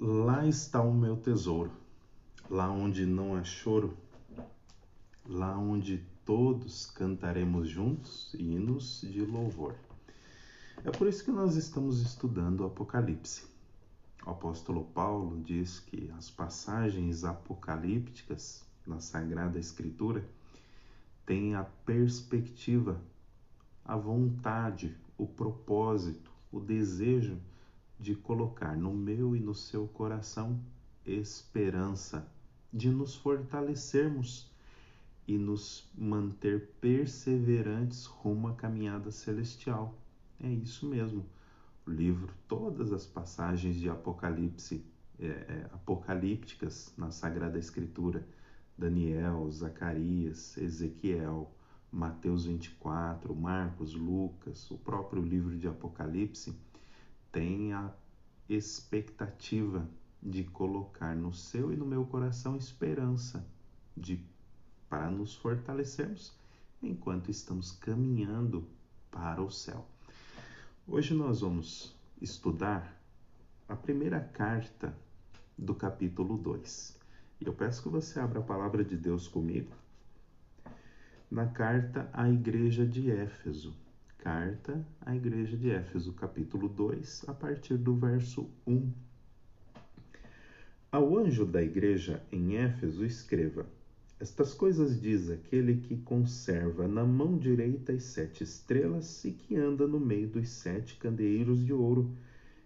Lá está o meu tesouro, lá onde não há choro, lá onde todos cantaremos juntos hinos de louvor. É por isso que nós estamos estudando o Apocalipse. O apóstolo Paulo diz que as passagens apocalípticas na Sagrada Escritura têm a perspectiva, a vontade, o propósito, o desejo de colocar no meu e no seu coração esperança, de nos fortalecermos e nos manter perseverantes rumo à caminhada celestial. É isso mesmo. O livro, todas as passagens de Apocalipse, apocalípticas na Sagrada Escritura, Daniel, Zacarias, Ezequiel, Mateus 24, Marcos, Lucas, o próprio livro de Apocalipse, tem a expectativa de colocar no seu e no meu coração esperança para nos fortalecermos enquanto estamos caminhando para o céu. Hoje nós vamos estudar a primeira carta do capítulo 2. E eu peço que você abra a palavra de Deus comigo na carta à igreja de Éfeso. Carta à igreja de Éfeso, capítulo 2, a partir do verso 1. Ao anjo da igreja em Éfeso escreva: Estas coisas diz aquele que conserva na mão direita as 7 estrelas e que anda no meio dos 7 candeeiros de ouro.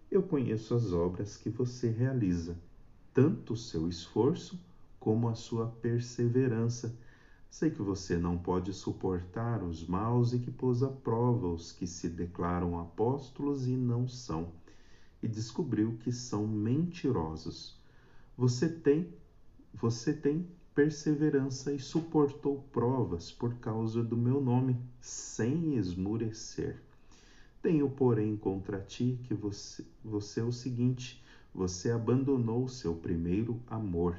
Eu conheço as obras que você realiza, tanto o seu esforço como a sua perseverança. Sei que você não pode suportar os maus e que pôs à prova os que se declaram apóstolos e não são, e descobriu que são mentirosos. Você tem perseverança e suportou provas por causa do meu nome, sem esmurecer. Tenho, porém, contra ti que você é o seguinte: você abandonou o seu primeiro amor.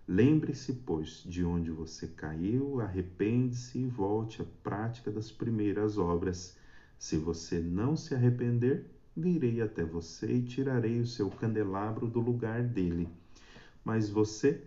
Lembre-se, pois, de onde você caiu, arrepende-se e volte à prática das primeiras obras. Se você não se arrepender, virei até você e tirarei o seu candelabro do lugar dele. Mas você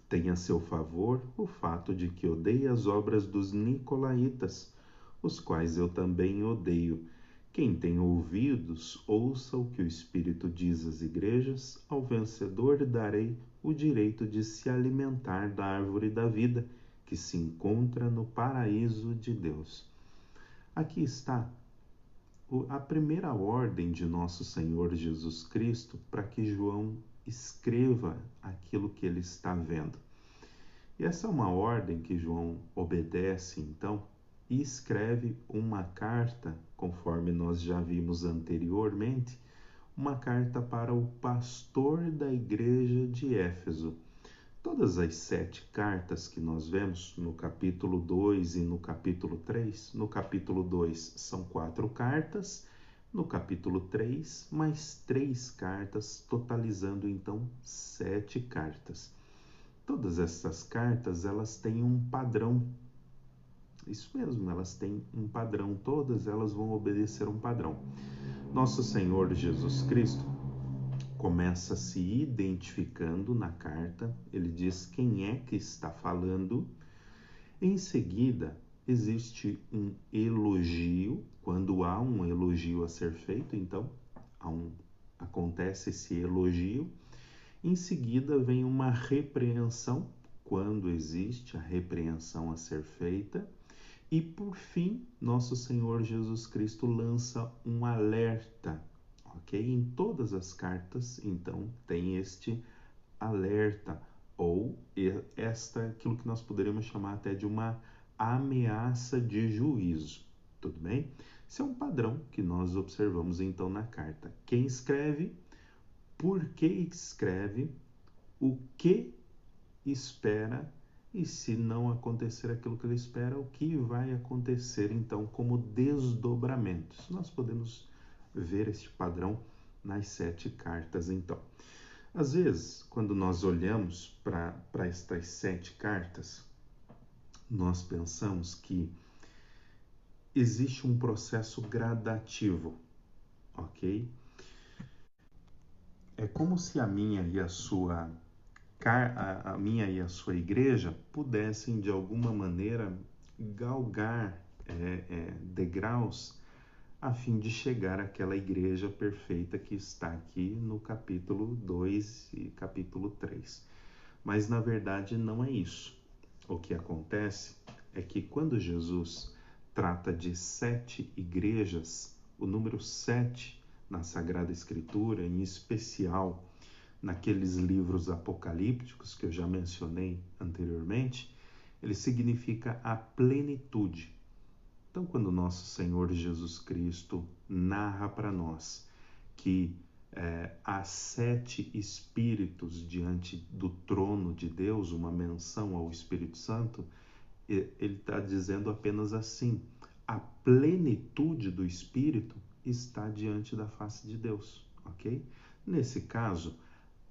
tem a seu favor o fato de que odeia as obras dos nicolaítas, os quais eu também odeio. Quem tem ouvidos, ouça o que o Espírito diz às igrejas. Ao vencedor darei o direito de se alimentar da árvore da vida, que se encontra no paraíso de Deus. Aqui está a primeira ordem de nosso Senhor Jesus Cristo para que João escreva aquilo que ele está vendo. E essa é uma ordem que João obedece, então, e escreve uma carta, conforme nós já vimos anteriormente, uma carta para o pastor da igreja de Éfeso. Todas as 7 cartas que nós vemos no capítulo 2 e no capítulo 3, no capítulo 2 são 4 cartas, no capítulo 3 mais 3 cartas, totalizando então 7 cartas. Todas essas cartas, elas têm um padrão. Isso mesmo, elas têm um padrão. Todas elas vão obedecer um padrão. Nosso Senhor Jesus Cristo começa se identificando na carta. Ele diz quem é que está falando. Em seguida, existe um elogio. Quando há um elogio a ser feito, então, acontece esse elogio. Em seguida vem uma repreensão, quando existe a repreensão a ser feita. E por fim, nosso Senhor Jesus Cristo lança um alerta, ok? Em todas as cartas, então, tem este alerta, ou aquilo que nós poderíamos chamar até de uma ameaça de juízo, tudo bem? Esse é um padrão que nós observamos então na carta. Quem escreve, por que escreve, o que espera e, se não acontecer aquilo que ele espera, o que vai acontecer então como desdobramentos. Nós podemos ver este padrão nas 7 cartas então. Às vezes, quando nós olhamos para estas 7 cartas, nós pensamos que existe um processo gradativo, ok? É como se a minha e a sua a minha e a sua igreja pudessem de alguma maneira galgar degraus a fim de chegar àquela igreja perfeita que está aqui no capítulo 2 e capítulo 3. Mas na verdade não é isso. O que acontece é que quando Jesus trata de 7 igrejas, o número 7 na Sagrada Escritura, em especial naqueles livros apocalípticos que eu já mencionei anteriormente, ele significa a plenitude. Então, quando nosso Senhor Jesus Cristo narra para nós que há 7 espíritos diante do trono de Deus, uma menção ao Espírito Santo, ele está dizendo apenas assim: a plenitude do Espírito está diante da face de Deus, ok? Nesse caso,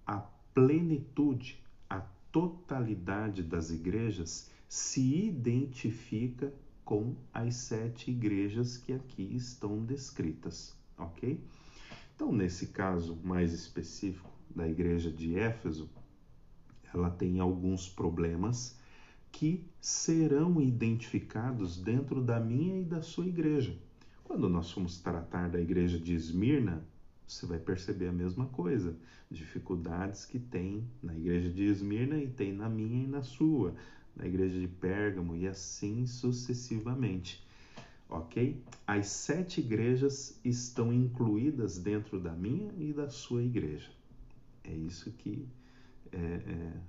a plenitude, a totalidade das igrejas se identifica com as 7 igrejas que aqui estão descritas, ok? Então, nesse caso mais específico da igreja de Éfeso, ela tem alguns problemas que serão identificados dentro da minha e da sua igreja. Quando nós formos tratar da igreja de Esmirna, você vai perceber a mesma coisa, dificuldades que tem na igreja de Esmirna e tem na minha e na sua, na igreja de Pérgamo e assim sucessivamente, ok? As 7 igrejas estão incluídas dentro da minha e da sua igreja. É isso que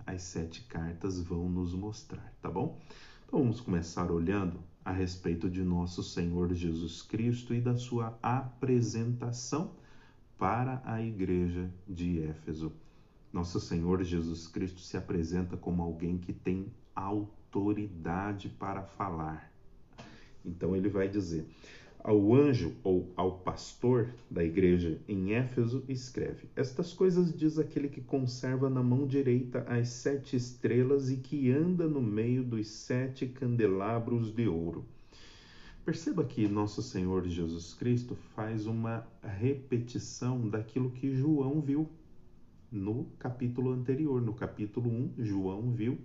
as 7 cartas vão nos mostrar, tá bom? Então vamos começar olhando a respeito de nosso Senhor Jesus Cristo e da sua apresentação para a igreja de Éfeso. Nosso Senhor Jesus Cristo se apresenta como alguém que tem autoridade para falar. Então ele vai dizer: ao anjo ou ao pastor da igreja em Éfeso escreve: estas coisas diz aquele que conserva na mão direita as 7 estrelas e que anda no meio dos 7 candelabros de ouro. Perceba que nosso Senhor Jesus Cristo faz uma repetição daquilo que João viu no capítulo anterior. No capítulo 1, João viu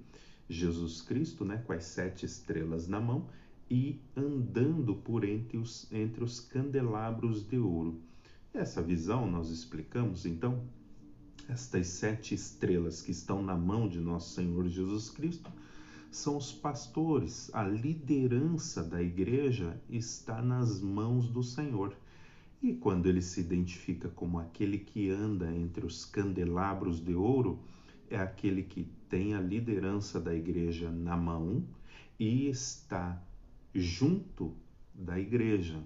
Jesus Cristo, com as 7 estrelas na mão e andando por entre os candelabros de ouro. Essa visão nós explicamos, então, estas 7 estrelas que estão na mão de nosso Senhor Jesus Cristo são os pastores. A liderança da igreja está nas mãos do Senhor. E quando ele se identifica como aquele que anda entre os candelabros de ouro, é aquele que tem a liderança da igreja na mão e está junto da igreja.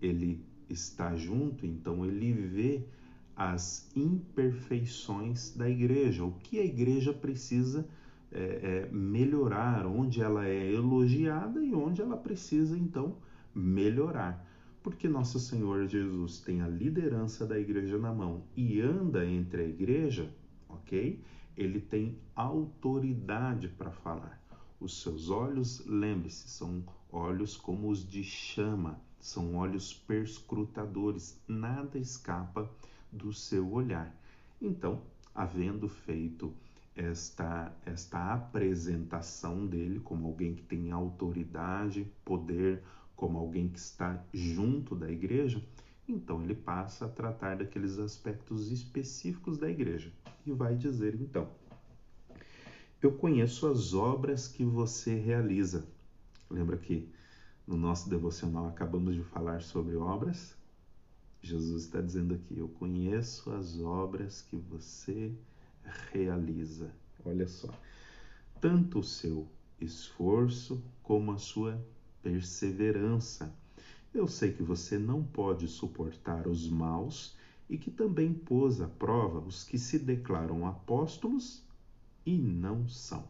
Ele está junto, então ele vê as imperfeições da igreja, o que a igreja precisa melhorar, onde ela é elogiada e onde ela precisa então melhorar. Porque nosso Senhor Jesus tem a liderança da igreja na mão e anda entre a igreja, ok? Ele tem autoridade para falar. Os seus olhos, lembre-se, são olhos como os de chama, são olhos perscrutadores, nada escapa do seu olhar. Então, havendo feito esta apresentação dele como alguém que tem autoridade, poder, como alguém que está junto da igreja, então ele passa a tratar daqueles aspectos específicos da igreja e vai dizer então: eu conheço as obras que você realiza. Lembra que no nosso devocional acabamos de falar sobre obras? Jesus está dizendo aqui: eu conheço as obras que você realiza. Olha só, tanto o seu esforço como a sua perseverança. Eu sei que você não pode suportar os maus e que também pôs à prova os que se declaram apóstolos e não são.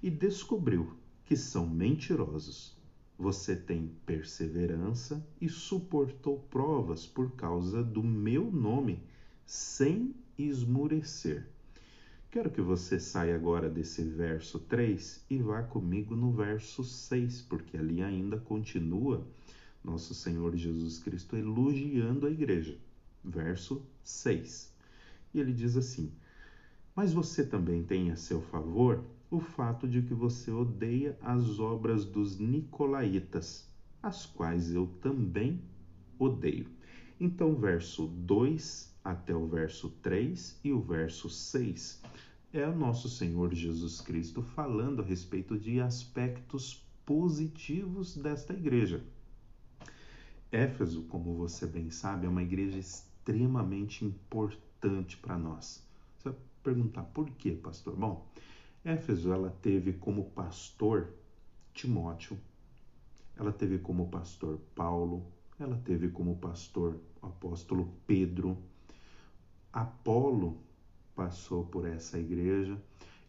E descobriu que são mentirosos. Você tem perseverança e suportou provas por causa do meu nome, sem esmurecer. Quero que você saia agora desse verso 3 e vá comigo no verso 6, porque ali ainda continua nosso Senhor Jesus Cristo elogiando a igreja. Verso 6. E ele diz assim: mas você também tem a seu favor o fato de que você odeia as obras dos nicolaítas, as quais eu também odeio. Então, verso 2 até o verso 3 e o verso 6 é o nosso Senhor Jesus Cristo falando a respeito de aspectos positivos desta igreja. Éfeso, como você bem sabe, é uma igreja extremamente importante para nós. Você vai perguntar por quê, pastor? Bom, Éfeso ela teve como pastor Timóteo, ela teve como pastor Paulo, ela teve como pastor o apóstolo Pedro. Apolo passou por essa igreja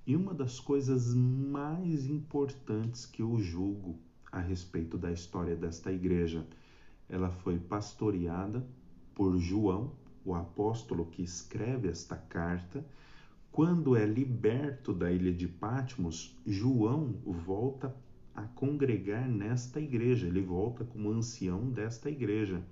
e uma das coisas mais importantes que eu julgo a respeito da história desta igreja, ela foi pastoreada por João, o apóstolo que escreve esta carta. Quando é liberto da ilha de Patmos, João volta a congregar nesta igreja, ele volta como ancião desta igreja.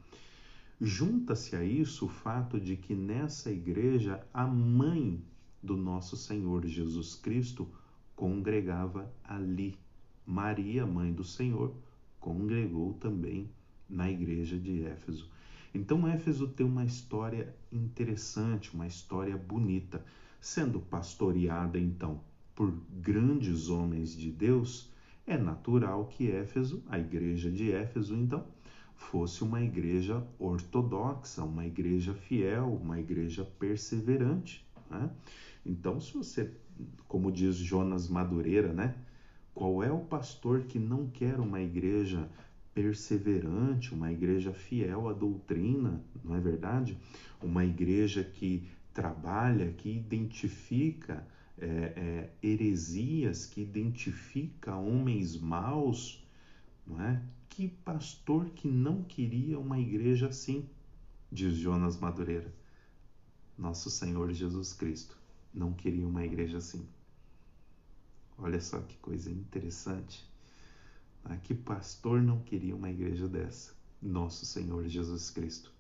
Junta-se a isso o fato de que nessa igreja a mãe do nosso Senhor Jesus Cristo congregava ali. Maria, mãe do Senhor, congregou também na igreja de Éfeso. Então, Éfeso tem uma história interessante, uma história bonita. Sendo pastoreada, então, por grandes homens de Deus, é natural que Éfeso, a igreja de Éfeso, então, fosse uma igreja ortodoxa, uma igreja fiel, uma igreja perseverante, né? Então, se você, como diz Jonas Madureira, né? Qual é o pastor que não quer uma igreja perseverante, uma igreja fiel à doutrina, não é verdade? Uma igreja que trabalha, que identifica heresias, que identifica homens maus, não é? Que pastor que não queria uma igreja assim, diz Jonas Madureira. Nosso Senhor Jesus Cristo não queria uma igreja assim. Olha só que coisa interessante. Que pastor não queria uma igreja dessa? Nosso Senhor Jesus Cristo.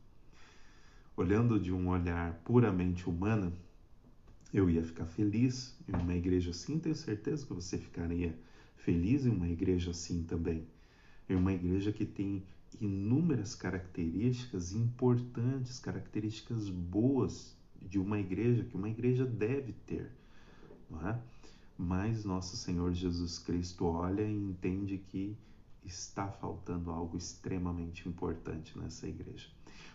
Olhando de um olhar puramente humano, eu ia ficar feliz em uma igreja assim, tenho certeza que você ficaria feliz em uma igreja assim também. É uma igreja que tem inúmeras características importantes, características boas de uma igreja, que uma igreja deve ter, não é? Mas nosso Senhor Jesus Cristo olha e entende que está faltando algo extremamente importante nessa igreja.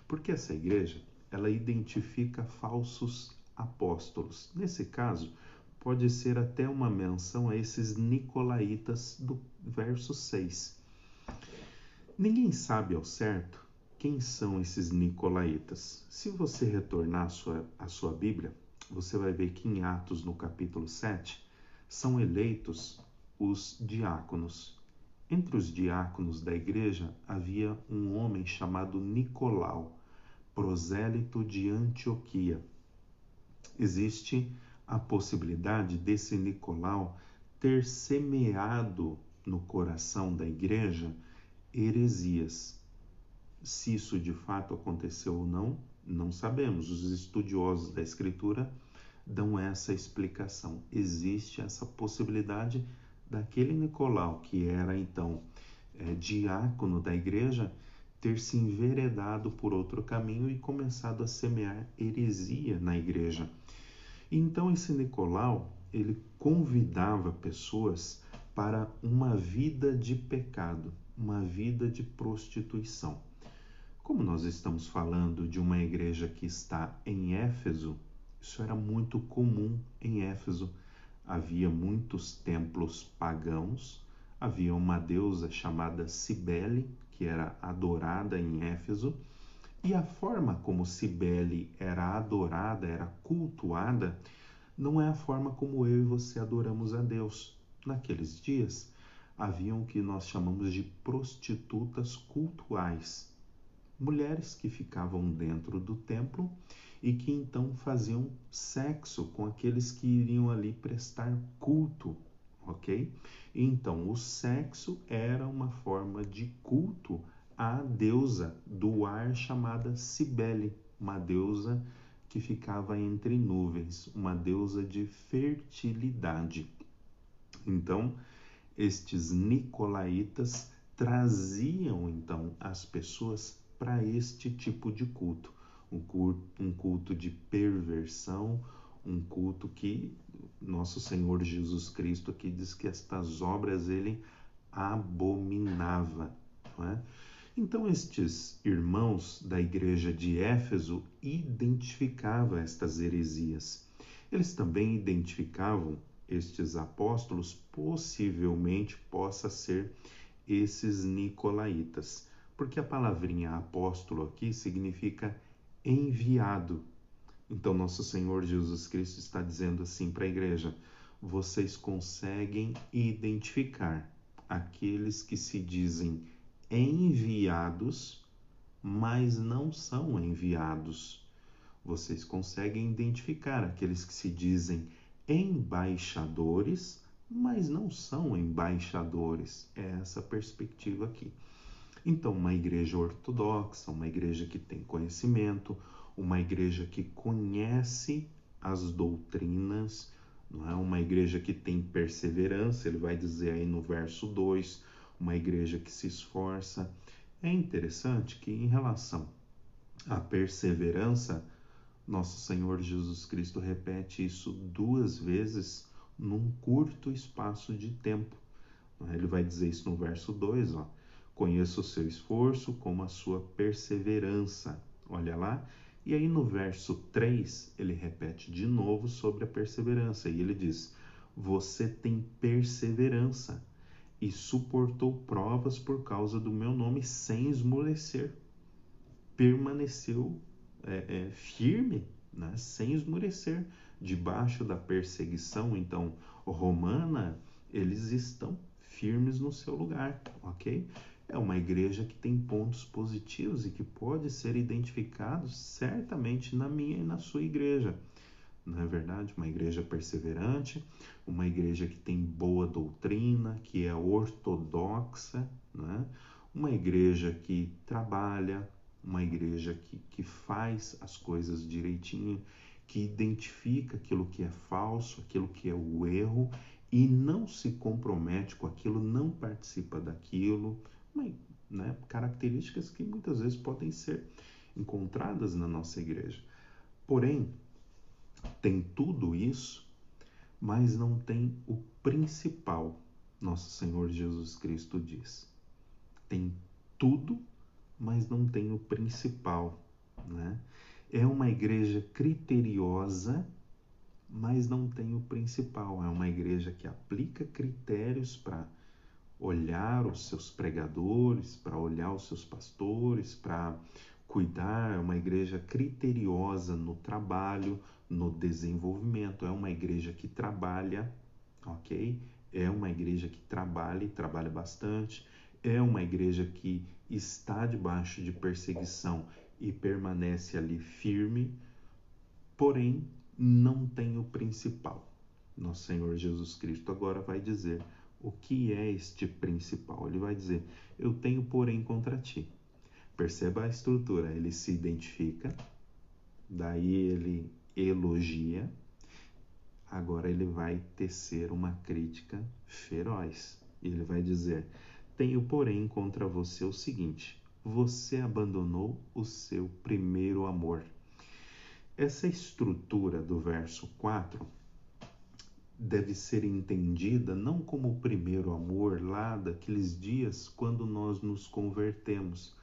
Porque essa igreja, ela identifica falsos apóstolos. Nesse caso, pode ser até uma menção a esses nicolaítas do verso 6. Ninguém sabe ao certo quem são esses nicolaítas. Se você retornar à sua Bíblia, você vai ver que em Atos, no capítulo 7, são eleitos os diáconos. Entre os diáconos da igreja havia um homem chamado Nicolau, prosélito de Antioquia. Existe a possibilidade desse Nicolau ter semeado no coração da igreja heresias. Se isso de fato aconteceu ou não, não sabemos. Os estudiosos da Escritura dão essa explicação. Existe essa possibilidade daquele Nicolau, que era então diácono da igreja, ter se enveredado por outro caminho e começado a semear heresia na igreja. Então esse Nicolau, ele convidava pessoas para uma vida de pecado, uma vida de prostituição. Como nós estamos falando de uma igreja que está em Éfeso, isso era muito comum em Éfeso. Havia muitos templos pagãos, havia uma deusa chamada Cibele, que era adorada em Éfeso, e a forma como Cibele era adorada, era cultuada, não é a forma como eu e você adoramos a Deus. Naqueles dias, haviam o que nós chamamos de prostitutas cultuais, mulheres que ficavam dentro do templo e que então faziam sexo com aqueles que iriam ali prestar culto, ok? Então, o sexo era uma forma de culto à deusa do ar chamada Cibele, uma deusa que ficava entre nuvens, uma deusa de fertilidade. Então, estes nicolaítas traziam então as pessoas para este tipo de culto, um culto de perversão, um culto que nosso Senhor Jesus Cristo aqui diz que estas obras ele abominava, não é? Então estes irmãos da igreja de Éfeso identificavam estas heresias. Eles também identificavam estes apóstolos, possivelmente possa ser esses nicolaítas, porque a palavrinha apóstolo aqui significa enviado. Então nosso Senhor Jesus Cristo está dizendo assim para a igreja: vocês conseguem identificar aqueles que se dizem enviados, mas não são enviados. Vocês conseguem identificar aqueles que se dizem embaixadores, mas não são embaixadores. É essa perspectiva aqui. Então, uma igreja ortodoxa, uma igreja que tem conhecimento, uma igreja que conhece as doutrinas, não é? Uma igreja que tem perseverança, ele vai dizer aí no verso 2, uma igreja que se esforça. É interessante que em relação à perseverança, nosso Senhor Jesus Cristo repete isso 2 vezes num curto espaço de tempo. Ele vai dizer isso no verso 2, ó. Conheço o seu esforço como a sua perseverança. Olha lá. E aí no verso 3, ele repete de novo sobre a perseverança. E ele diz: você tem perseverança e suportou provas por causa do meu nome sem esmorecer. Permaneceu firme, né? Sem esmorecer, debaixo da perseguição então romana, eles estão firmes no seu lugar, ok? É uma igreja que tem pontos positivos e que pode ser identificado certamente na minha e na sua igreja. Não é verdade? Uma igreja perseverante, uma igreja que tem boa doutrina, que é ortodoxa, né? Uma igreja que trabalha, uma igreja que faz as coisas direitinho, que identifica aquilo que é falso, aquilo que é o erro e não se compromete com aquilo, não participa daquilo, né? Características que muitas vezes podem ser encontradas na nossa igreja. Porém, tem tudo isso, mas não tem o principal. Nosso Senhor Jesus Cristo diz: tem tudo, mas não tem o principal, né? É uma igreja criteriosa, mas não tem o principal. É uma igreja que aplica critérios para olhar os seus pregadores, para olhar os seus pastores, para cuidar. É uma igreja criteriosa no trabalho, no desenvolvimento. É uma igreja que trabalha, ok? É uma igreja que trabalha e trabalha bastante. É uma igreja que está debaixo de perseguição e permanece ali firme, porém não tem o principal. Nosso Senhor Jesus Cristo agora vai dizer o que é este principal. Ele vai dizer: eu tenho, porém, contra ti. Perceba a estrutura, ele se identifica, daí ele elogia, agora ele vai tecer uma crítica feroz. Ele vai dizer: tenho, porém, contra você o seguinte: você abandonou o seu primeiro amor. Essa estrutura do verso 4 deve ser entendida não como o primeiro amor lá daqueles dias quando nós nos convertemos.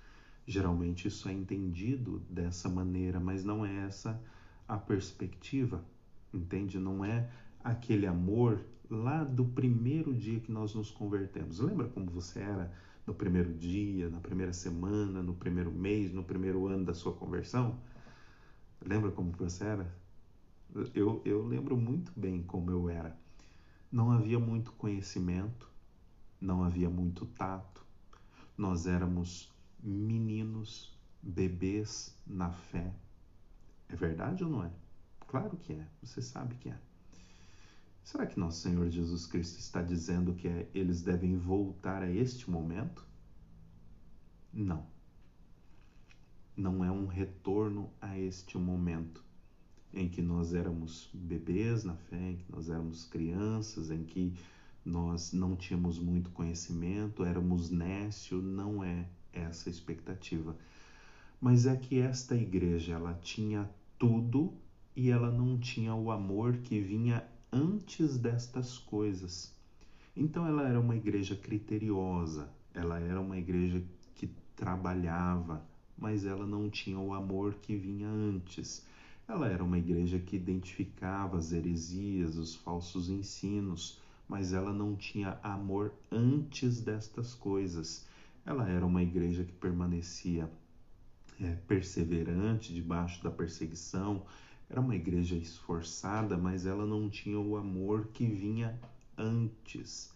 Geralmente isso é entendido dessa maneira, mas não é essa a perspectiva, entende? Não é aquele amor lá do primeiro dia que nós nos convertemos. Lembra como você era no primeiro dia, na primeira semana, no primeiro mês, no primeiro ano da sua conversão? Lembra como você era? Eu lembro muito bem como eu era. Não havia muito conhecimento, não havia muito tato. Nós éramos meninos, bebês na fé. É verdade ou não é? Claro que é, você sabe que é. Será que nosso Senhor Jesus Cristo está dizendo que eles devem voltar a este momento? Não. Não é um retorno a este momento. em que nós éramos bebês na fé, em que nós éramos crianças, em que nós não tínhamos muito conhecimento, éramos nécios, não é essa a expectativa. Mas é que esta igreja, ela tinha tudo e ela não tinha o amor que vinha antes destas coisas. Então ela era uma igreja criteriosa, ela era uma igreja que trabalhava, mas ela não tinha o amor que vinha antes. Ela era uma igreja que identificava as heresias, os falsos ensinos, mas ela não tinha amor antes destas coisas. Ela era uma igreja que permanecia perseverante debaixo da perseguição, era uma igreja esforçada, mas ela não tinha o amor que vinha antes.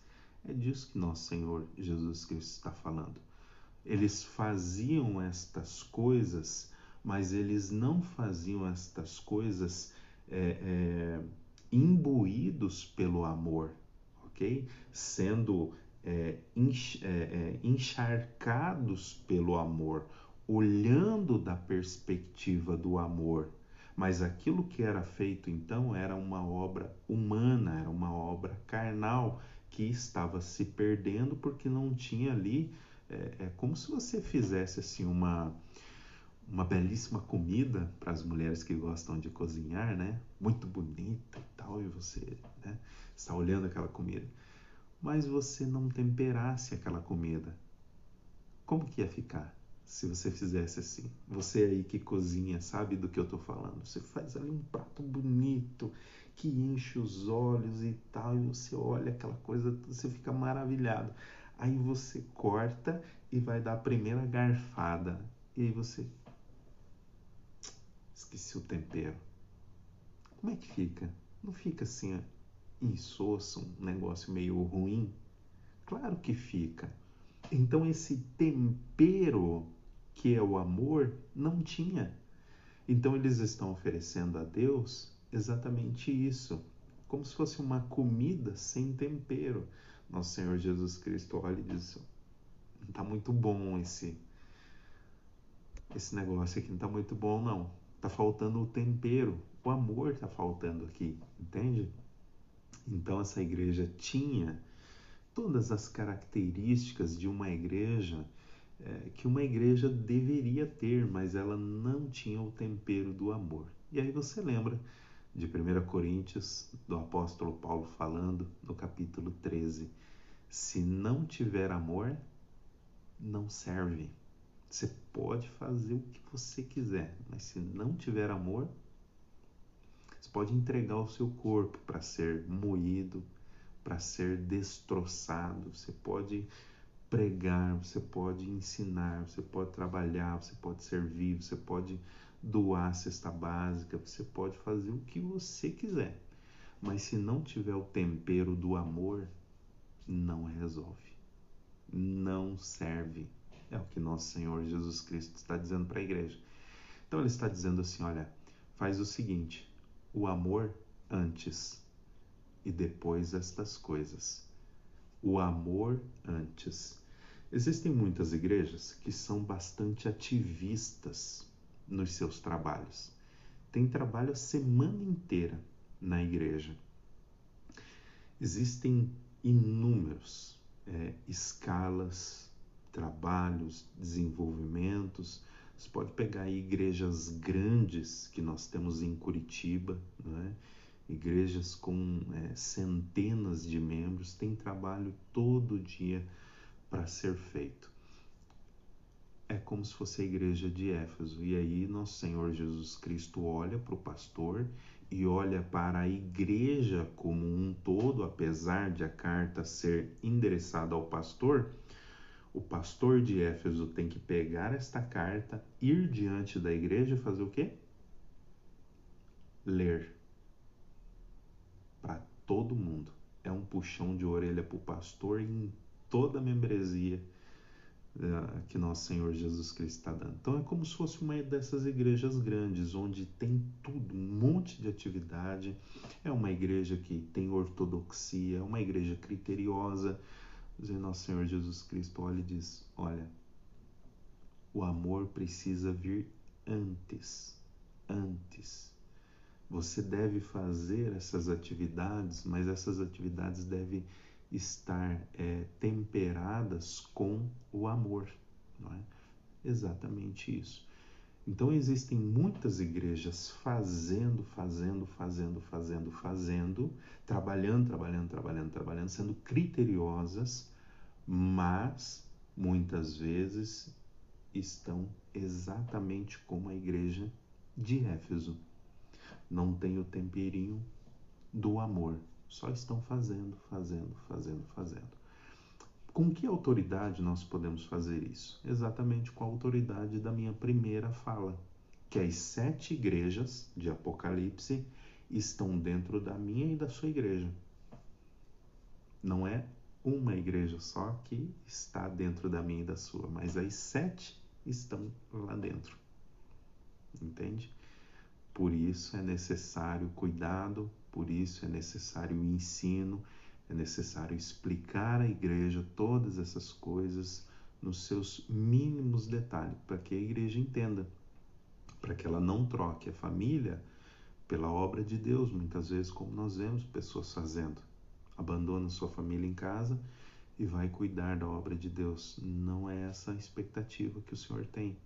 É disso que nosso Senhor Jesus Cristo está falando. Eles faziam estas coisas, mas eles não faziam estas coisas imbuídos pelo amor, ok? Sendo encharcados pelo amor, olhando da perspectiva do amor. Mas aquilo que era feito então era uma obra humana, era uma obra carnal que estava se perdendo porque não tinha ali. É como se você fizesse assim uma belíssima comida para as mulheres que gostam de cozinhar, né? Muito bonita e tal, e você, né, está olhando aquela comida. Mas você não temperasse aquela comida. Como que ia ficar se você fizesse assim? Você aí que cozinha sabe do que eu estou falando. Você faz ali um prato bonito que enche os olhos e tal, e você olha aquela coisa, você fica maravilhado. Aí você corta e vai dar a primeira garfada. E aí você esqueci o tempero. Como é que fica? Não fica assim insosso, um negócio meio ruim? Claro que fica. Então esse tempero que é o amor não tinha. Então eles estão oferecendo a Deus exatamente isso, como se fosse uma comida sem tempero. Nosso Senhor Jesus Cristo olha e diz: não está muito bom esse negócio aqui, não está muito bom não. Está faltando o tempero, o amor está faltando aqui, entende? Então essa igreja tinha todas as características de uma igreja que uma igreja deveria ter, mas ela não tinha o tempero do amor. E aí você lembra de 1 Coríntios, do apóstolo Paulo falando no capítulo 13: se não tiver amor, não serve. Você pode fazer o que você quiser, mas se não tiver amor, você pode entregar o seu corpo para ser moído, para ser destroçado, você pode pregar, você pode ensinar, você pode trabalhar, você pode servir, você pode doar a cesta básica, você pode fazer o que você quiser. Mas se não tiver o tempero do amor, não resolve, não serve. É o que nosso Senhor Jesus Cristo está dizendo para a igreja. Então ele está dizendo assim, olha, faz o seguinte, o amor antes e depois estas coisas. O amor antes. Existem muitas igrejas que são bastante ativistas nos seus trabalhos. Tem trabalho a semana inteira na igreja. Existem inúmeros escalas, trabalhos, desenvolvimentos. Você pode pegar aí igrejas grandes que nós temos em Curitiba, não é? Igrejas com centenas de membros, tem trabalho todo dia para ser feito. É como se fosse a igreja de Éfeso. E aí nosso Senhor Jesus Cristo olha para o pastor e olha para a igreja como um todo, apesar de a carta ser endereçada ao pastor. O pastor de Éfeso tem que pegar esta carta, ir diante da igreja e fazer o quê? Ler para todo mundo. É um puxão de orelha para o pastor em toda a membresia que nosso Senhor Jesus Cristo está dando. Então é como se fosse uma dessas igrejas grandes, onde tem tudo, um monte de atividade. É uma igreja que tem ortodoxia, é uma igreja criteriosa. E nosso Senhor Jesus Cristo olha e diz: olha, o amor precisa vir antes. Você deve fazer essas atividades, mas essas atividades devem estar temperadas com o amor, não é? Exatamente isso. Então existem muitas igrejas fazendo, trabalhando, sendo criteriosas, mas muitas vezes estão exatamente como a igreja de Éfeso. Não tem o temperinho do amor. Só estão fazendo. Com que autoridade nós podemos fazer isso? Exatamente com a autoridade da minha primeira fala, que as 7 igrejas de Apocalipse estão dentro da minha e da sua igreja. Não é uma igreja só que está dentro da minha e da sua, mas as 7 estão lá dentro. Entende? Por isso é necessário cuidado, por isso é necessário ensino, é necessário explicar à igreja todas essas coisas nos seus mínimos detalhes, para que a igreja entenda, para que ela não troque a família pela obra de Deus, muitas vezes como nós vemos pessoas fazendo. Abandona sua família em casa e vai cuidar da obra de Deus. Não é essa a expectativa que o Senhor tem.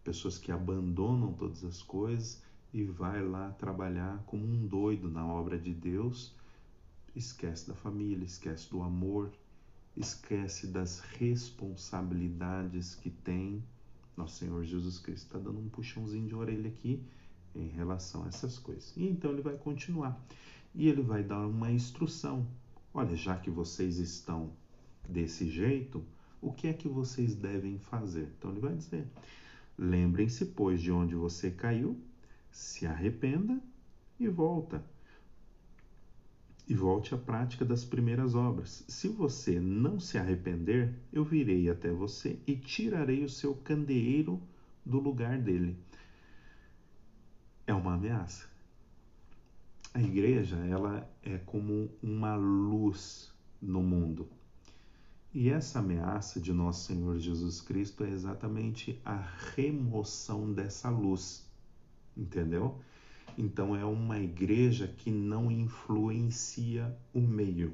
Pessoas que abandonam todas as coisas e vai lá trabalhar como um doido na obra de Deus, esquece da família, esquece do amor, esquece das responsabilidades que tem. Nosso Senhor Jesus Cristo está dando um puxãozinho de orelha aqui em relação a essas coisas. E então ele vai continuar. E ele vai dar uma instrução. Olha, já que vocês estão desse jeito, o que é que vocês devem fazer? Então ele vai dizer: lembrem-se, pois, de onde você caiu, se arrependa e volta. E volte à prática das primeiras obras. Se você não se arrepender, eu virei até você e tirarei o seu candeeiro do lugar dele. É uma ameaça. A igreja, ela é como uma luz no mundo. E essa ameaça de nosso Senhor Jesus Cristo é exatamente a remoção dessa luz. Entendeu? Então é uma igreja que não influencia o meio,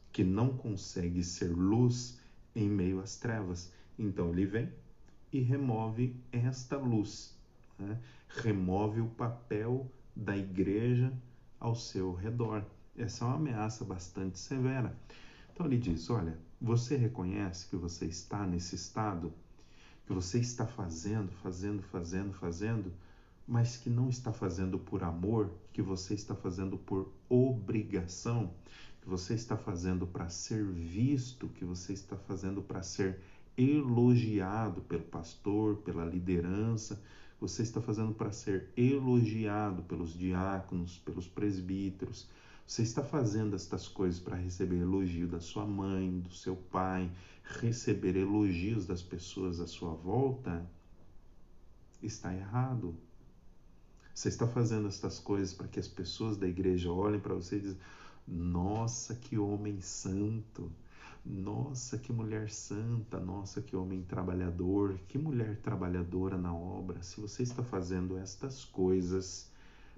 que não consegue ser luz em meio às trevas. Então ele vem e remove esta luz, né? Remove o papel da igreja ao seu redor. Essa é uma ameaça bastante severa. Então ele diz: olha, você reconhece que você está nesse estado, que você está fazendo, mas que não está fazendo por amor, que você está fazendo por obrigação, que você está fazendo para ser visto, que você está fazendo para ser elogiado pelo pastor, pela liderança, você está fazendo para ser elogiado pelos diáconos, pelos presbíteros. Você está fazendo estas coisas para receber elogio da sua mãe, do seu pai, receber elogios das pessoas à sua volta? Está errado. Você está fazendo estas coisas para que as pessoas da igreja olhem para você e dizem: nossa, que homem santo, nossa, que mulher santa, nossa, que homem trabalhador, que mulher trabalhadora na obra. Se você está fazendo estas coisas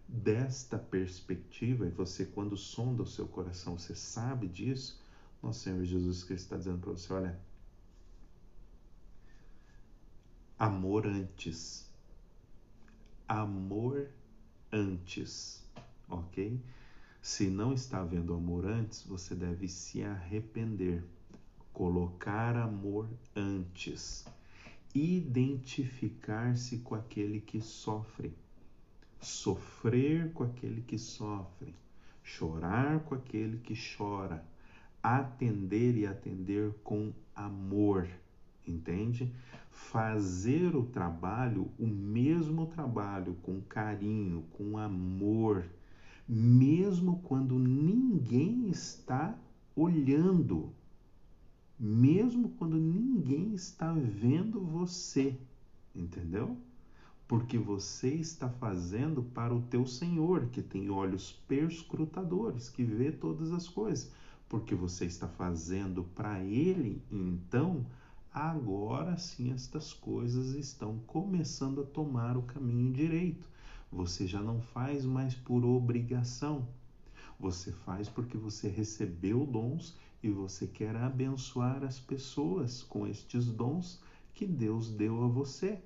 desta perspectiva, e você, quando sonda o seu coração, você sabe disso, nosso Senhor Jesus Cristo está dizendo para você: olha, amor antes, ok? Se não está havendo amor antes, você deve se arrepender, colocar amor antes, identificar-se com aquele que sofre, sofrer com aquele que sofre, chorar com aquele que chora, atender e atender com amor, entende? Fazer o trabalho, o mesmo trabalho, com carinho, com amor, mesmo quando ninguém está olhando, mesmo quando ninguém está vendo você, entendeu? Porque você está fazendo para o teu Senhor, que tem olhos perscrutadores, que vê todas as coisas. Porque você está fazendo para Ele, então, agora sim estas coisas estão começando a tomar o caminho direito. Você já não faz mais por obrigação. Você faz porque você recebeu dons e você quer abençoar as pessoas com estes dons que Deus deu a você.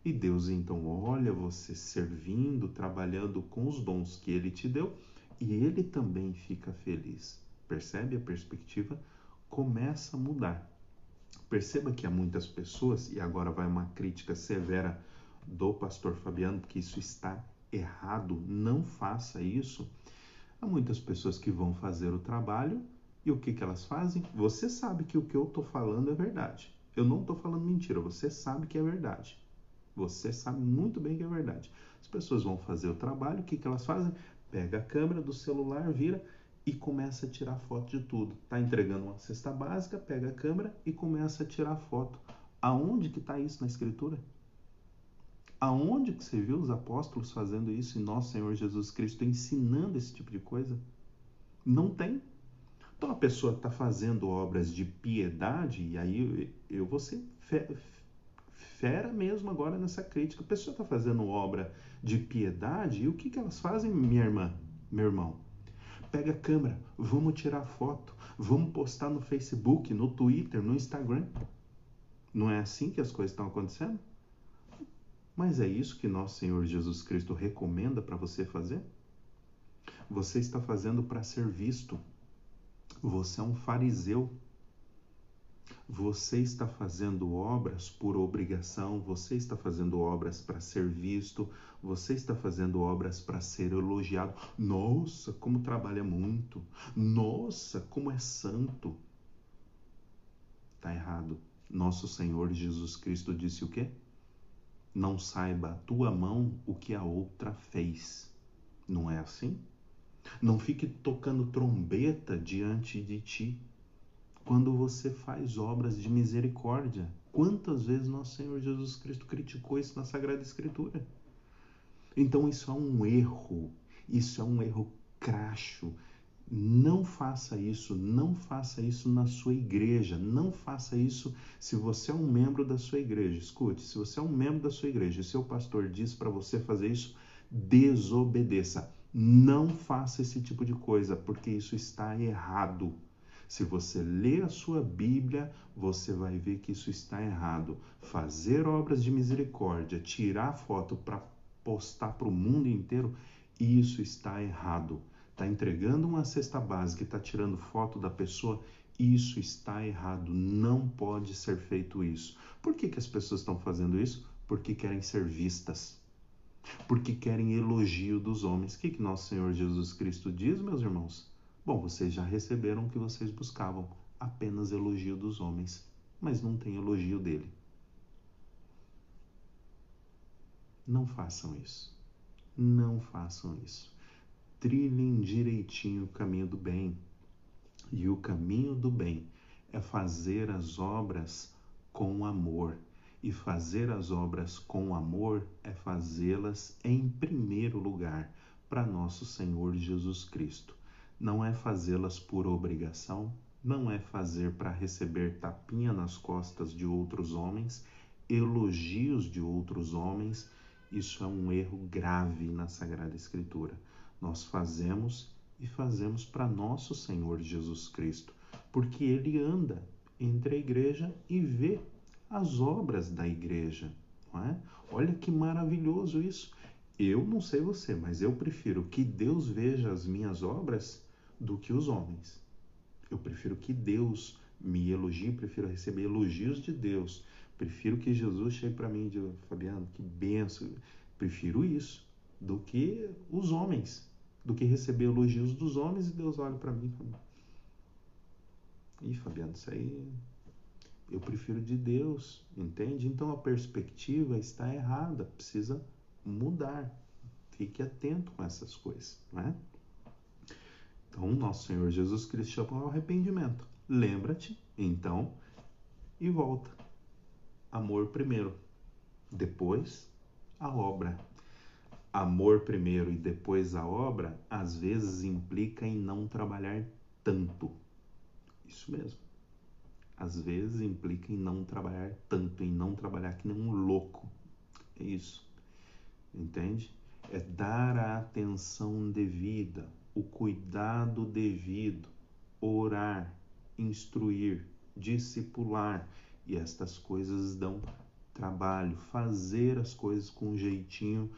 E Deus então olha você servindo, trabalhando com os dons que Ele te deu, e Ele também fica feliz. Percebe? A perspectiva começa a mudar. Perceba que há muitas pessoas, e agora vai uma crítica severa do pastor Fabiano, porque isso está errado, não faça isso. Há muitas pessoas que vão fazer o trabalho e o que elas fazem? Você sabe que o que eu estou falando é verdade. Eu não estou falando mentira, você sabe que é verdade. Você sabe muito bem que é verdade. As pessoas vão fazer o trabalho, o que elas fazem? Pega a câmera do celular, vira e começa a tirar foto de tudo. Está entregando uma cesta básica, pega a câmera e começa a tirar foto. Aonde que está isso na Escritura? Aonde que você viu os apóstolos fazendo isso e nosso Senhor Jesus Cristo ensinando esse tipo de coisa? Não tem. Então a pessoa está fazendo obras de piedade, e aí eu vou ser fera mesmo agora nessa crítica. A pessoa está fazendo obra de piedade e o que elas fazem, minha irmã, meu irmão? Pega a câmera, vamos tirar foto, vamos postar no Facebook, no Twitter, no Instagram. Não é assim que as coisas estão acontecendo? Mas é isso que nosso Senhor Jesus Cristo recomenda para você fazer? Você está fazendo para ser visto. Você é um fariseu. Você está fazendo obras por obrigação, você está fazendo obras para ser visto, você está fazendo obras para ser elogiado. Nossa, como trabalha muito! Nossa, como é santo! Está errado. Nosso Senhor Jesus Cristo disse o quê? Não saiba a tua mão o que a outra fez. Não é assim? Não fique tocando trombeta diante de ti quando você faz obras de misericórdia. Quantas vezes nosso Senhor Jesus Cristo criticou isso na Sagrada Escritura? Então isso é um erro crasso. Não faça isso na sua igreja, não faça isso se você é um membro da sua igreja. Escute, se você é um membro da sua igreja e seu pastor diz para você fazer isso, desobedeça. Não faça esse tipo de coisa, porque isso está errado. Se você lê a sua Bíblia, você vai ver que isso está errado. Fazer obras de misericórdia, tirar foto para postar para o mundo inteiro, isso está errado. Está entregando uma cesta básica e está tirando foto da pessoa, isso está errado. Não pode ser feito isso. Por que as pessoas estão fazendo isso? Porque querem ser vistas. Porque querem elogio dos homens. O que nosso Senhor Jesus Cristo diz, meus irmãos? Bom, vocês já receberam o que vocês buscavam, apenas elogio dos homens, mas não tem elogio dele. Não façam isso. Não façam isso. Trilhem direitinho o caminho do bem. E o caminho do bem é fazer as obras com amor. E fazer as obras com amor é fazê-las em primeiro lugar para nosso Senhor Jesus Cristo. Não é fazê-las por obrigação, não é fazer para receber tapinha nas costas de outros homens, elogios de outros homens. Isso é um erro grave na Sagrada Escritura. Nós fazemos e fazemos para nosso Senhor Jesus Cristo, porque Ele anda entre a igreja e vê as obras da igreja, não é? Olha que maravilhoso isso. Eu não sei você, mas eu prefiro que Deus veja as minhas obras do que os homens. Eu prefiro que Deus me elogie, prefiro receber elogios de Deus. Prefiro que Jesus chegue para mim e diga, Fabiano, que benção. Prefiro isso do que os homens, do que receber elogios dos homens e Deus olha para mim e Fabiano, isso aí eu prefiro de Deus, entende? Então a perspectiva está errada, precisa mudar. Fique atento com essas coisas, não é? Então, nosso Senhor Jesus Cristo chama ao arrependimento. Lembra-te, então, e volta. Amor primeiro, depois a obra. Amor primeiro e depois a obra, às vezes implica em não trabalhar tanto. Isso mesmo. Às vezes implica em não trabalhar tanto, em não trabalhar que nem um louco. É isso. Entende? é dar a atenção devida, o cuidado devido, orar, instruir, discipular. E estas coisas dão trabalho, fazer as coisas com um jeitinho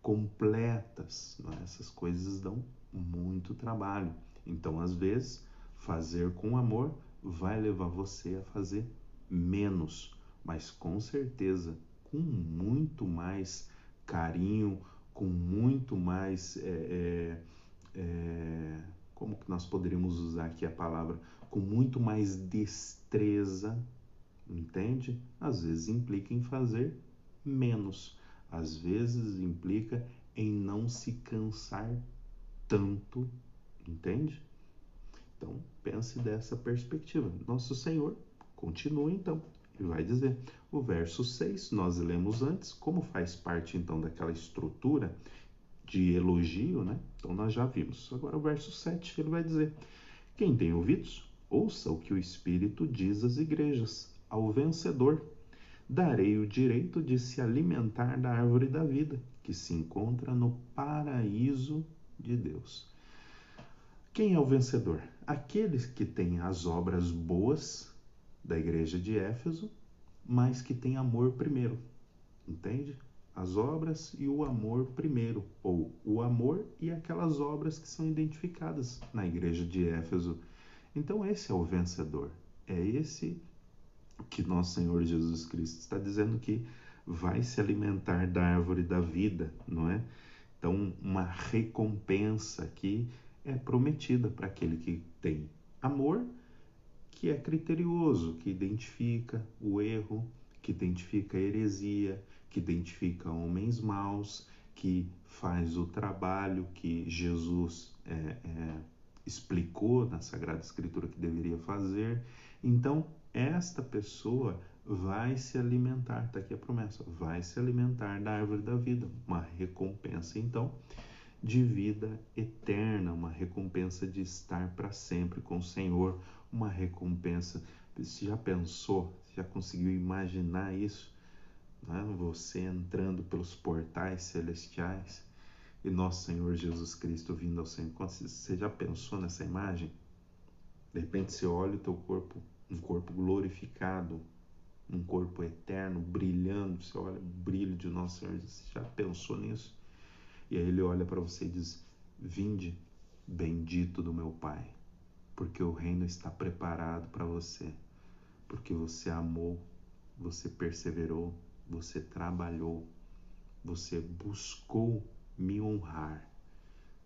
completas, né? Essas coisas dão muito trabalho. Então, às vezes, fazer com amor vai levar você a fazer menos, mas com certeza com muito mais carinho, com muito mais como que nós poderíamos usar aqui a palavra, com muito mais destreza, entende? Às vezes implica em fazer menos, às vezes implica em não se cansar tanto, entende? Então, pense dessa perspectiva. Nosso Senhor continua então e vai dizer, o verso 6, nós lemos antes, como faz parte então daquela estrutura de elogio, né? Então nós já vimos. Agora o verso 7, ele vai dizer, quem tem ouvidos, ouça o que o Espírito diz às igrejas. Ao vencedor, darei o direito de se alimentar da árvore da vida, que se encontra no paraíso de Deus. Quem é o vencedor? Aqueles que têm as obras boas da igreja de Éfeso, mas que têm amor primeiro. Entende? As obras e o amor primeiro, ou o amor e aquelas obras que são identificadas na igreja de Éfeso. Então esse é o vencedor. É esse que nosso Senhor Jesus Cristo está dizendo que vai se alimentar da árvore da vida, não é? Então, uma recompensa que é prometida para aquele que tem amor, que é criterioso, que identifica o erro, que identifica a heresia, que identifica homens maus, que faz o trabalho que Jesus explicou na Sagrada Escritura que deveria fazer. Então, esta pessoa vai se alimentar, está aqui a promessa, vai se alimentar da árvore da vida, uma recompensa, então, de vida eterna, uma recompensa de estar para sempre com o Senhor, uma recompensa. Você já pensou, já conseguiu imaginar isso? Né? Você entrando pelos portais celestiais e nosso Senhor Jesus Cristo vindo ao seu encontro. Você já pensou nessa imagem? De repente você olha o teu corpo, um corpo glorificado, um corpo eterno, brilhando, você olha o brilho de nosso Senhor Jesus. Você já pensou nisso? E aí ele olha para você e diz, vinde, bendito do meu Pai, porque o reino está preparado para você, porque você amou, você perseverou, você trabalhou, você buscou me honrar.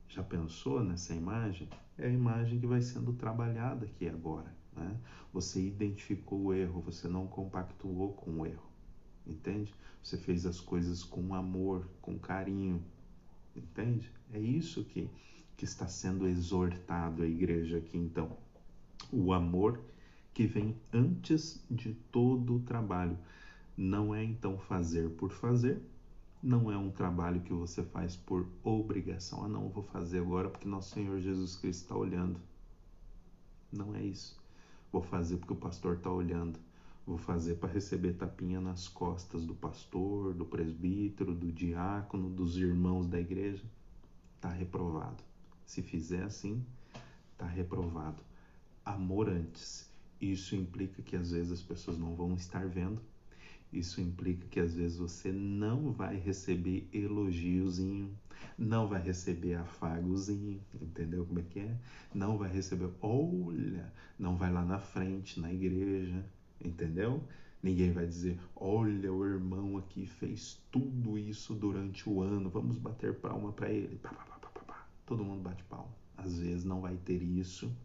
Já pensou nessa imagem? É a imagem que vai sendo trabalhada aqui agora, né? Você identificou o erro, você não compactuou com o erro, entende? Você fez as coisas com amor, com carinho, entende? É isso que está sendo exortado a igreja aqui então. O amor que vem antes de todo o trabalho. Não é então fazer por fazer, não é um trabalho que você faz por obrigação. Ah, não, vou fazer agora porque nosso Senhor Jesus Cristo está olhando. Não é isso. Vou fazer porque o pastor está olhando. Vou fazer para receber tapinha nas costas do pastor, do presbítero, do diácono, dos irmãos da igreja. Está reprovado. Se fizer assim, está reprovado. Amor antes. Isso implica que às vezes as pessoas não vão estar vendo. Isso implica que às vezes você não vai receber elogiozinho, não vai receber afagozinho, entendeu como é que é? Não vai receber, olha, não vai lá na frente, na igreja, entendeu? Ninguém vai dizer, olha, o irmão aqui fez tudo isso durante o ano, vamos bater palma para ele. Pá, pá, pá, pá, pá. Todo mundo bate palma. Às vezes não vai ter isso,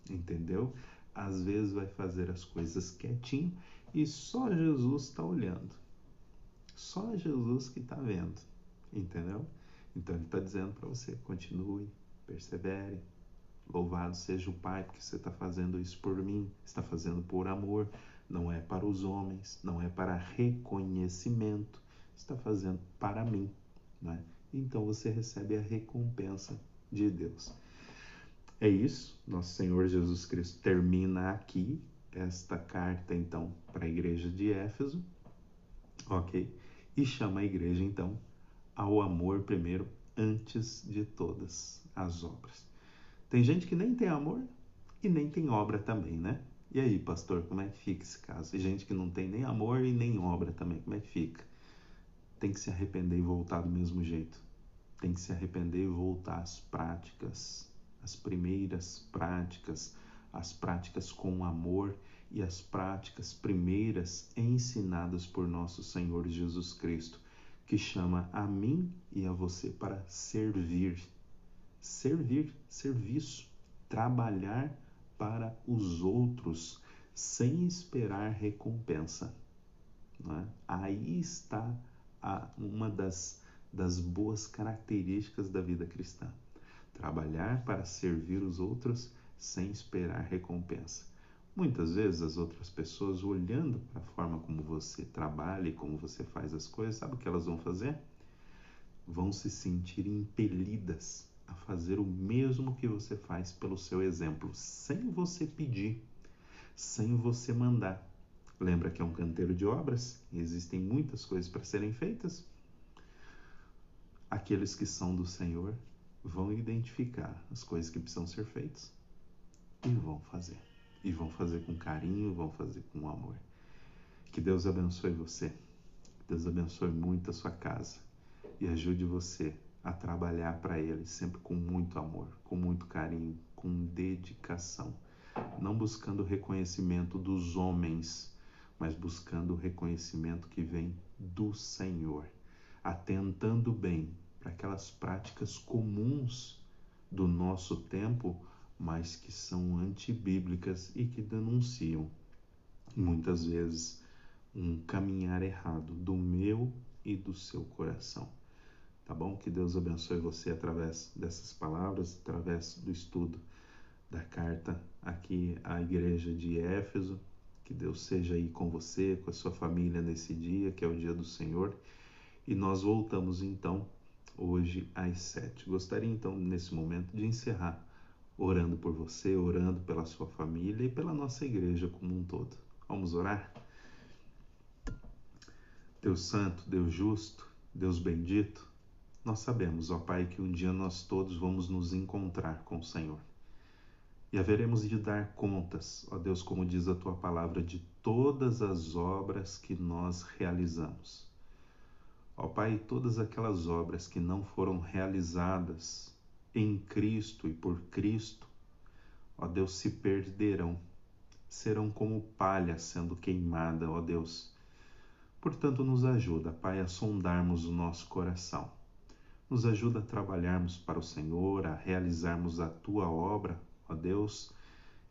entendeu? Às vezes vai fazer as coisas quietinho e só Jesus está olhando. Só Jesus que está vendo, entendeu? Então ele está dizendo para você, continue, persevere, louvado seja o Pai, porque você está fazendo isso por mim, está fazendo por amor, não é para os homens, não é para reconhecimento, está fazendo para mim, né? Então você recebe a recompensa de Deus. É isso, nosso Senhor Jesus Cristo termina aqui esta carta, então, para a igreja de Éfeso, ok? E chama a igreja, então, ao amor primeiro, antes de todas as obras. Tem gente que nem tem amor e nem tem obra também, né? E aí, pastor, como é que fica esse caso? E gente que não tem nem amor e nem obra também, como é que fica? Tem que se arrepender e voltar do mesmo jeito. Tem que se arrepender e voltar às práticas, às primeiras práticas, as práticas com amor e as práticas primeiras ensinadas por nosso Senhor Jesus Cristo, que chama a mim e a você para servir. Servir, serviço, trabalhar para os outros sem esperar recompensa. Não é? Aí está uma das boas características da vida cristã. Trabalhar para servir os outros sem esperar recompensa. Muitas vezes as outras pessoas, olhando para a forma como você trabalha e como você faz as coisas, sabe o que elas vão fazer? Vão se sentir impelidas a fazer o mesmo que você faz pelo seu exemplo, sem você pedir, sem você mandar. Lembra que é um canteiro de obras? Existem muitas coisas para serem feitas. Aqueles que são do Senhor vão identificar as coisas que precisam ser feitas e vão fazer. E vão fazer com carinho, vão fazer com amor. Que Deus abençoe você. Que Deus abençoe muito a sua casa e ajude você a trabalhar para Ele sempre com muito amor, com muito carinho, com dedicação. Não buscando o reconhecimento dos homens, mas buscando o reconhecimento que vem do Senhor, atentando bem para aquelas práticas comuns do nosso tempo, mas que são antibíblicas e que denunciam, muitas vezes, um caminhar errado do meu e do seu coração. Tá bom? Que Deus abençoe você através dessas palavras, através do estudo da carta aqui à igreja de Éfeso. Que Deus seja aí com você, com a sua família nesse dia, que é o dia do Senhor. E nós voltamos então hoje às 7. Gostaria então nesse momento de encerrar orando por você, orando pela sua família e pela nossa igreja como um todo. Vamos orar? Deus santo, Deus justo, Deus bendito, nós sabemos, ó Pai, que um dia nós todos vamos nos encontrar com o Senhor. E haveremos de dar contas, ó Deus, como diz a Tua palavra, de todas as obras que nós realizamos. Ó Pai, todas aquelas obras que não foram realizadas em Cristo e por Cristo, ó Deus, se perderão, serão como palha sendo queimada, ó Deus. Portanto, nos ajuda, Pai, a sondarmos o nosso coração. Nos ajuda a trabalharmos para o Senhor, a realizarmos a Tua obra, ó Deus,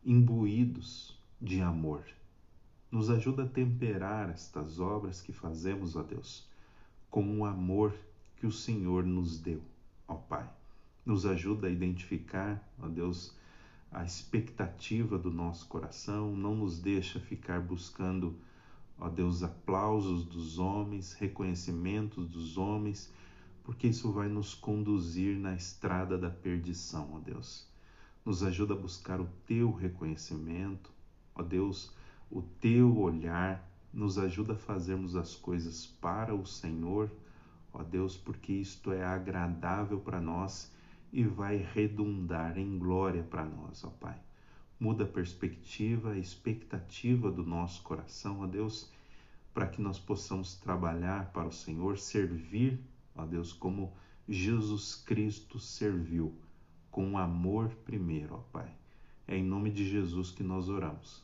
imbuídos de amor. Nos ajuda a temperar estas obras que fazemos, ó Deus, com o amor que o Senhor nos deu, ó Pai. Nos ajuda a identificar, ó Deus, a expectativa do nosso coração, não nos deixa ficar buscando, ó Deus, aplausos dos homens, reconhecimentos dos homens, porque isso vai nos conduzir na estrada da perdição, ó Deus. Nos ajuda a buscar o Teu reconhecimento, ó Deus, o Teu olhar, nos ajuda a fazermos as coisas para o Senhor, ó Deus, porque isto é agradável para nós e vai redundar em glória para nós, ó Pai. Muda a perspectiva, a expectativa do nosso coração, ó Deus, para que nós possamos trabalhar para o Senhor, servir, ó Deus, como Jesus Cristo serviu, com amor primeiro, ó Pai. É em nome de Jesus que nós oramos.